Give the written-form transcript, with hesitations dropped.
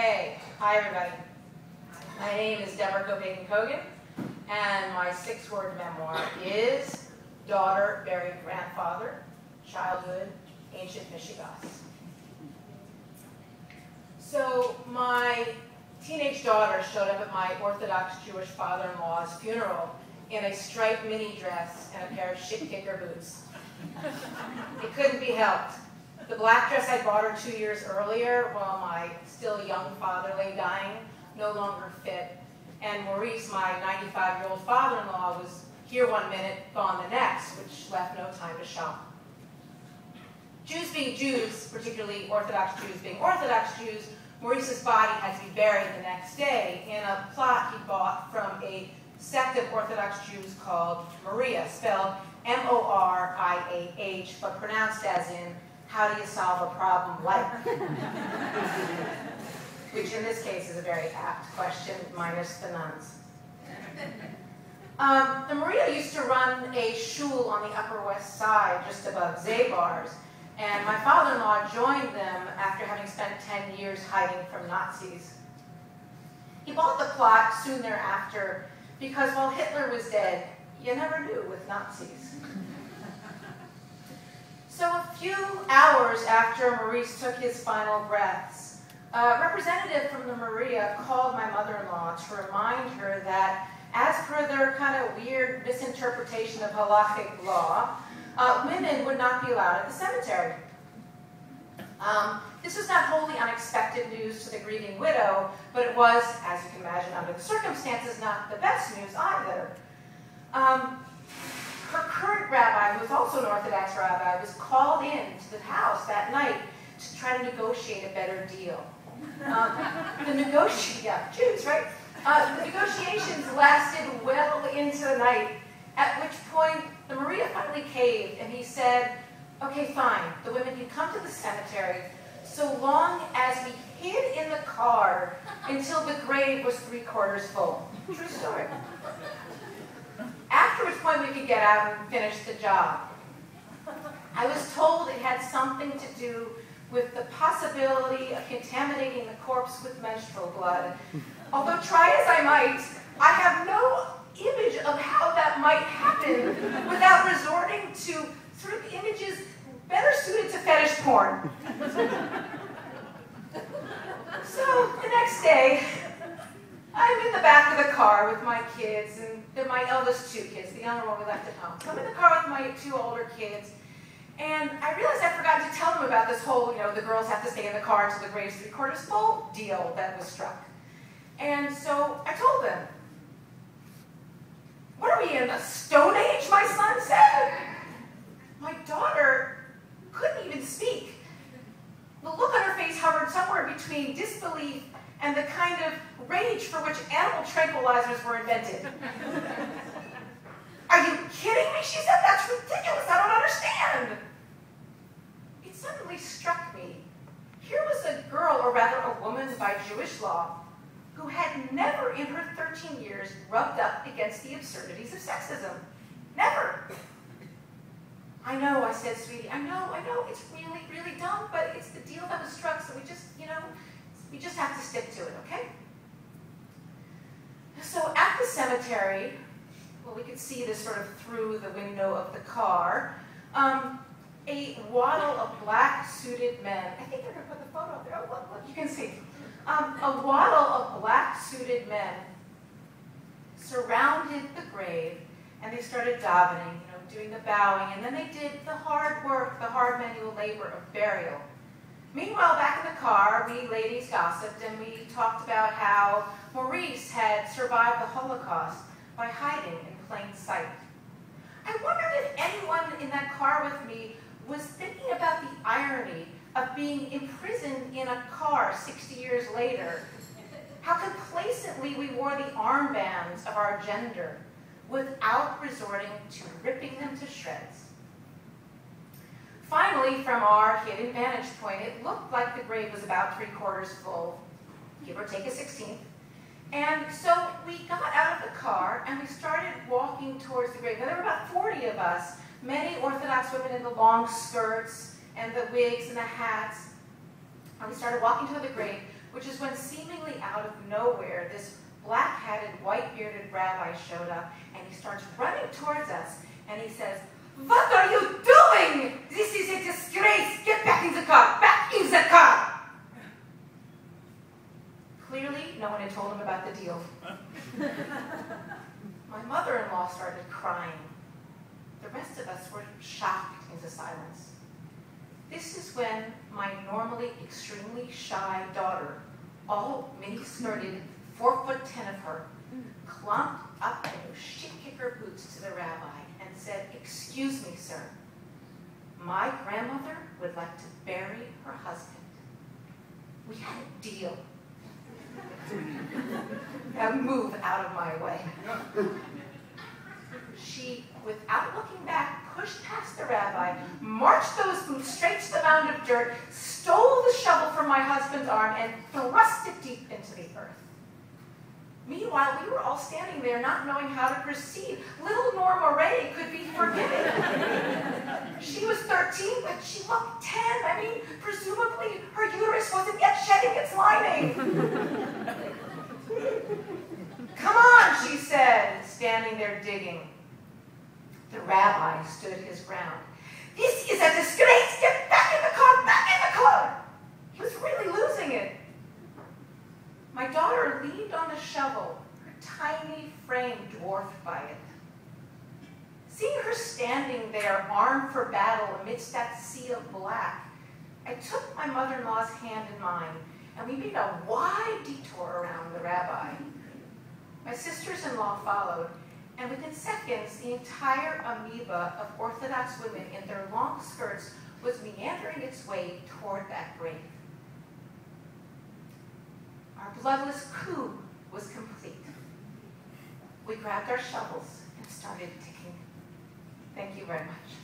Hey, hi everybody. My name is Deborah Copaken Kogan, and my 6-word memoir is Daughter Buried Grandfather, Childhood, Ancient Mishegos. So my teenage daughter showed up at my Orthodox Jewish father-in-law's funeral in a striped mini dress and a pair of shit-kicker boots. It couldn't be helped. The black dress I bought her 2 years earlier while my still young father lay dying no longer fit. And Maurice, my 95-year-old father-in-law, was here one minute, gone the next, which left no time to shop. Jews being Jews, particularly Orthodox Jews being Orthodox Jews, Maurice's body had to be buried the next day in a plot he bought from a sect of Orthodox Jews called Moria, spelled M-O-R-I-A-H, but pronounced as in, how do you solve a problem like? Which in this case is a very apt question, minus the nuns. The Moria used to run a shul on the Upper West Side, just above Zabar's, and my father-in-law joined them after having spent 10 years hiding from Nazis. He bought the plot soon thereafter because while Hitler was dead, you never knew with Nazis. So a few hours after Maurice took his final breaths, a representative from the Moria called my mother-in-law to remind her that, as per their kind of weird misinterpretation of halachic law, women would not be allowed at the cemetery. This was not wholly unexpected news to the grieving widow, but it was, as you can imagine under the circumstances, not the best news either. Her current rabbi, who was also an Orthodox rabbi, was called in to the house that night to try to negotiate a better deal. Jews, right? The negotiations lasted well into the night, at which point the Moria finally caved, and he said, okay, fine, the women can come to the cemetery so long as we hid in the car until the grave was 3/4 full. True story. After which point we could get out and finish the job. I was told it had something to do with the possibility of contaminating the corpse with menstrual blood. Although try as I might, I have no image of how that might happen without resorting to sort of images better suited to fetish porn. So the next day, I'm in the back of the car with my kids, and they're my eldest 2 kids, the younger one we left at home. So I'm in the car with my 2 older kids, and I realized I'd forgotten to tell them about this whole, the girls have to stay in the car until the grave's 3/4 full deal that was struck. And so I told them, what are we in, the Stone Age, my son said? My daughter couldn't even speak. The look on her face hovered somewhere between disbelief and the kind of rage for which animal tranquilizers were invented. Are you kidding me? She said, that's ridiculous, I don't understand. It suddenly struck me. Here was a girl, or rather a woman by Jewish law, who had never in her 13 years rubbed up against the absurdities of sexism. Never. I know, I said, sweetie, I know, it's really, really dumb, but it's the deal that was struck, so we just have to stick to it, okay? So at the cemetery, well, we could see this sort of through the window of the car, a waddle of black-suited men, I think they're going to put the photo up there, oh, look, you can see. A waddle of black-suited men surrounded the grave, and they started davening, doing the bowing, and then they did the hard work, the hard manual labor of burial. Meanwhile, back in the car, we ladies gossiped, and we talked about how Maurice had survived the Holocaust by hiding in plain sight. I wondered if anyone in that car with me was thinking about the irony of being imprisoned in a car 60 years later, how complacently we wore the armbands of our gender without resorting to ripping them to shreds. Finally, from our hidden vantage point, it looked like the grave was about 3/4 full, give or take a 16th. And so we got out of the car and we started walking towards the grave. Now, there were about 40 of us, many Orthodox women in the long skirts and the wigs and the hats. And we started walking toward the grave, which is when seemingly out of nowhere, this black-hatted, white-bearded rabbi showed up, and he starts running towards us, and he says, "What are you doing? This is a disgrace. Get back in the car. Back in the car." Clearly, no one had told him about the deal. My mother-in-law started crying. The rest of us were shocked into silence. This is when my normally extremely shy daughter, all mini-skirted, 4'10" of her, clumped up in her shit-kicker boots to the rabbi and said, "Excuse me, sir. My grandmother would like to bury her husband. We had a deal. Now move out of my way." She, without looking back, pushed past the rabbi, marched those boots straight to the mound of dirt, stole the shovel from my husband's arm, and thrust it deep into the earth. Meanwhile, we were all standing there not knowing how to proceed. Little Norma Ray could be forgiven. She was 13, but she looked 10. I mean, presumably her uterus wasn't yet shedding its lining. "Come on," she said, standing there digging. The rabbi stood his ground. "This is a disgrace! Get back in the car! Back in the car!" He was really losing it. My daughter leaned on the shovel, her tiny frame dwarfed by it. Seeing her standing there, armed for battle amidst that sea of black, I took my mother-in-law's hand in mine, and we made a wide detour around the rabbi. My sisters-in-law followed, and within seconds, the entire amoeba of Orthodox women in their long skirts was meandering its way toward that grave. Our bloodless coup was complete. We grabbed our shovels and started digging. Thank you very much.